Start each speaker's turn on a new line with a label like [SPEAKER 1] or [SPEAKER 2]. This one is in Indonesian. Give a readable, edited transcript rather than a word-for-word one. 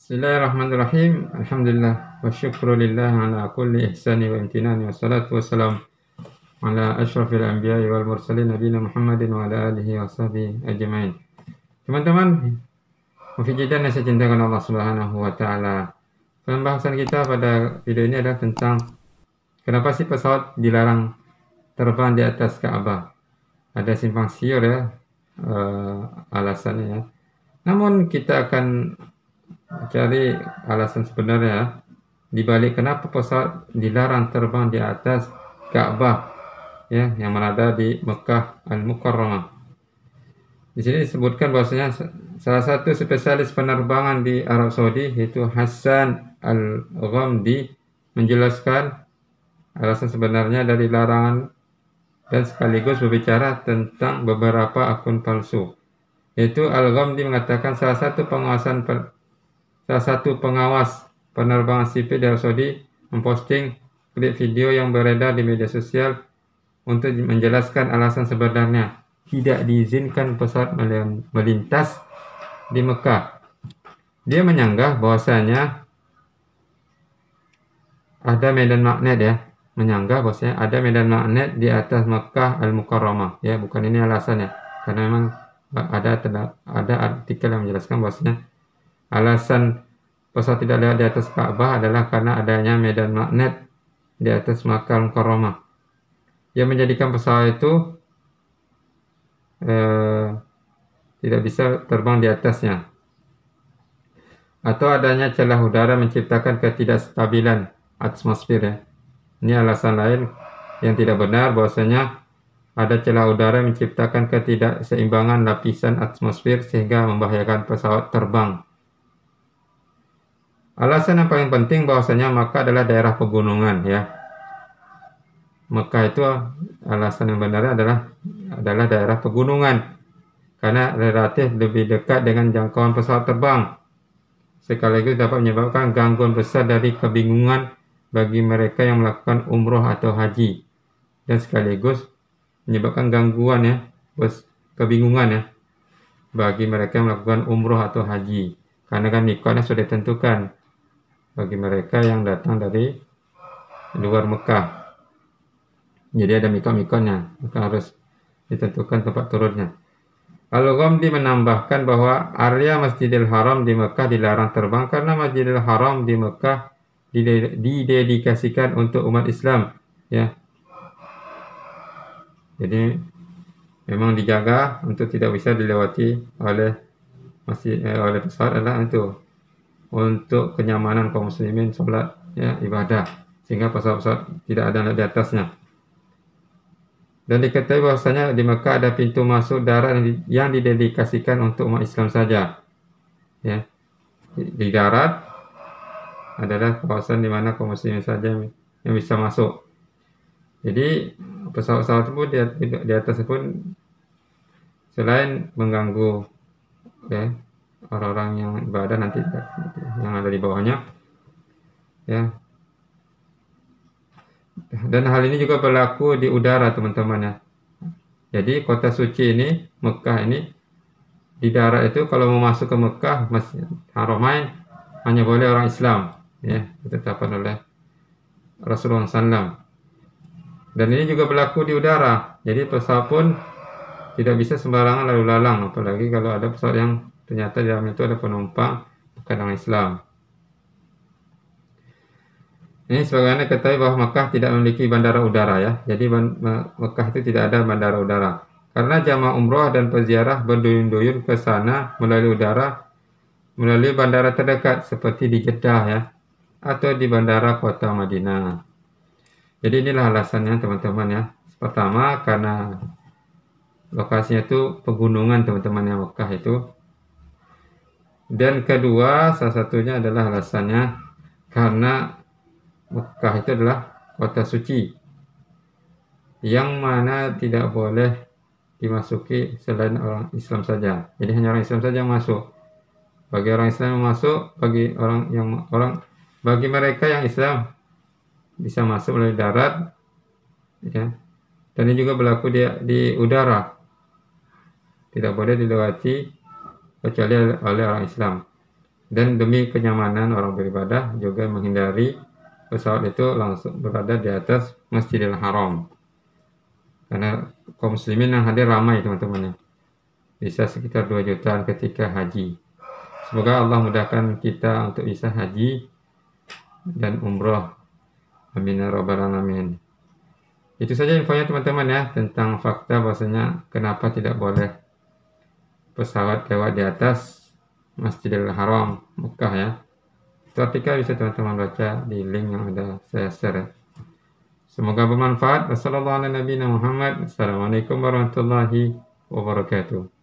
[SPEAKER 1] Bismillahirrahmanirrahim. Alhamdulillah wa syukrulillah ala kulli ihsani wa imtinani wa salatu wassalam ala asyrafil anbiya'i wal mursalin nabiyina Muhammadin wa ala alihi wa sahbihi ajma'in. Teman-teman, mufijidan yang saya cintakan Allah Subhanahu wa taala. Pembahasan kita pada video ini adalah tentang kenapa sih pesawat dilarang terbang di atas Ka'bah. Ada simpang siur ya alasannya ya. Namun kita akan cari alasan sebenarnya di balik kenapa pesawat dilarang terbang di atas Ka'bah ya yang berada di Mekah Al-Mukarramah. Di sini disebutkan bahwasanya salah satu spesialis penerbangan di Arab Saudi yaitu Hassan Al-Ghamdi menjelaskan alasan sebenarnya dari larangan dan sekaligus berbicara tentang beberapa akun palsu. Yaitu Al-Ghamdi mengatakan salah satu pengawas penerbangan sipil di Arab Saudi memposting klip video yang beredar di media sosial untuk menjelaskan alasan sebenarnya tidak diizinkan pesawat melintas di Mekah. Dia menyanggah bahwasanya ada medan magnet ya, ada medan magnet di atas Mekah Al-Mukarramah ya, bukan ini alasannya. Karena memang ada artikel yang menjelaskan bahwasanya alasan pesawat tidak lewat di atas Ka'bah adalah karena adanya medan magnet di atas Makkah Al-Mukarramah yang menjadikan pesawat itu tidak bisa terbang di atasnya, atau adanya celah udara menciptakan ketidakstabilan atmosfer ya. Ini alasan lain yang tidak benar, bahwasanya ada celah udara menciptakan ketidakseimbangan lapisan atmosfer sehingga membahayakan pesawat terbang. Alasan yang paling penting bahwasanya Makkah adalah daerah pegunungan ya. Mekah itu alasan yang benar adalah daerah pegunungan karena relatif lebih dekat dengan jangkauan pesawat terbang. Sekaligus dapat menyebabkan gangguan besar dari kebingungan bagi mereka yang melakukan umroh atau haji, dan sekaligus menyebabkan gangguan ya, kebingungan ya bagi mereka yang melakukan umroh atau haji, karena kan mikotnya sudah ditentukan bagi mereka yang datang dari luar Mekah. Jadi ada mikot-mikotnya, maka harus ditentukan tempat turunnya. Al-Ghamdi menambahkan bahwa area Masjidil Haram di Mekah dilarang terbang karena Masjidil Haram di Mekah didedikasikan untuk umat Islam ya. Jadi memang dijaga untuk tidak bisa dilewati oleh pesawat adalah untuk kenyamanan kaum muslimin sholat ya, ibadah, sehingga pesawat tidak ada di atasnya. Dan diketahui bahwasanya di Mekah ada pintu masuk darat yang didedikasikan untuk umat Islam saja ya. Di darat adalah kawasan di mana kaum muslimin saja yang bisa masuk. Jadi pesawat-pesawat pun di atas pun selain mengganggu ya orang-orang yang ibadah nanti yang ada di bawahnya ya. Dan hal ini juga berlaku di udara teman-teman ya. Jadi kota suci ini, Mekah ini, di darat itu kalau mau masuk ke Mekah Masjid Haramain hanya boleh orang Islam ya, ditetapkan oleh Rasulullah SAW. Dan ini juga berlaku di udara. Jadi pesawat pun tidak bisa sembarangan lalu lalang, apalagi kalau ada pesawat yang ternyata di dalamnya itu ada penumpang bukan orang Islam. Ini sebagaimana ketahui bahwa Mekah tidak memiliki bandara udara ya. Jadi Mekah itu tidak ada bandara udara. Karena jamaah umroh dan peziarah berduyun-duyun ke sana melalui udara, melalui bandara terdekat seperti di Jeddah ya, atau di bandara kota Madinah. Jadi inilah alasannya teman-teman ya. Pertama karena lokasinya itu pegunungan teman-teman yang Mekah itu. Dan kedua salah satunya adalah alasannya karena Mekah itu adalah kota suci yang mana tidak boleh dimasuki selain orang Islam saja. Jadi hanya orang Islam saja yang masuk. Bagi orang Islam yang masuk, bagi mereka yang Islam bisa masuk melalui darat ya. Dan ini juga berlaku di udara. Tidak boleh dilewati kecuali oleh orang Islam. Dan demi kenyamanan orang beribadah juga menghindari pesawat itu langsung berada di atas Masjidil Haram. Karena kaum muslimin yang hadir ramai teman-teman ya. Bisa sekitar 2 jutaan ketika haji. Semoga Allah mudahkan kita untuk bisa haji dan umroh. Amin ya rabbal alamin. Itu saja infonya teman-teman ya tentang fakta bahwasanya kenapa tidak boleh pesawat lewat di atas Masjidil Haram Mekah ya. Itu artikel bisa teman-teman baca di link yang ada saya share. Semoga bermanfaat. Wassalamualaikum warahmatullahi wabarakatuh.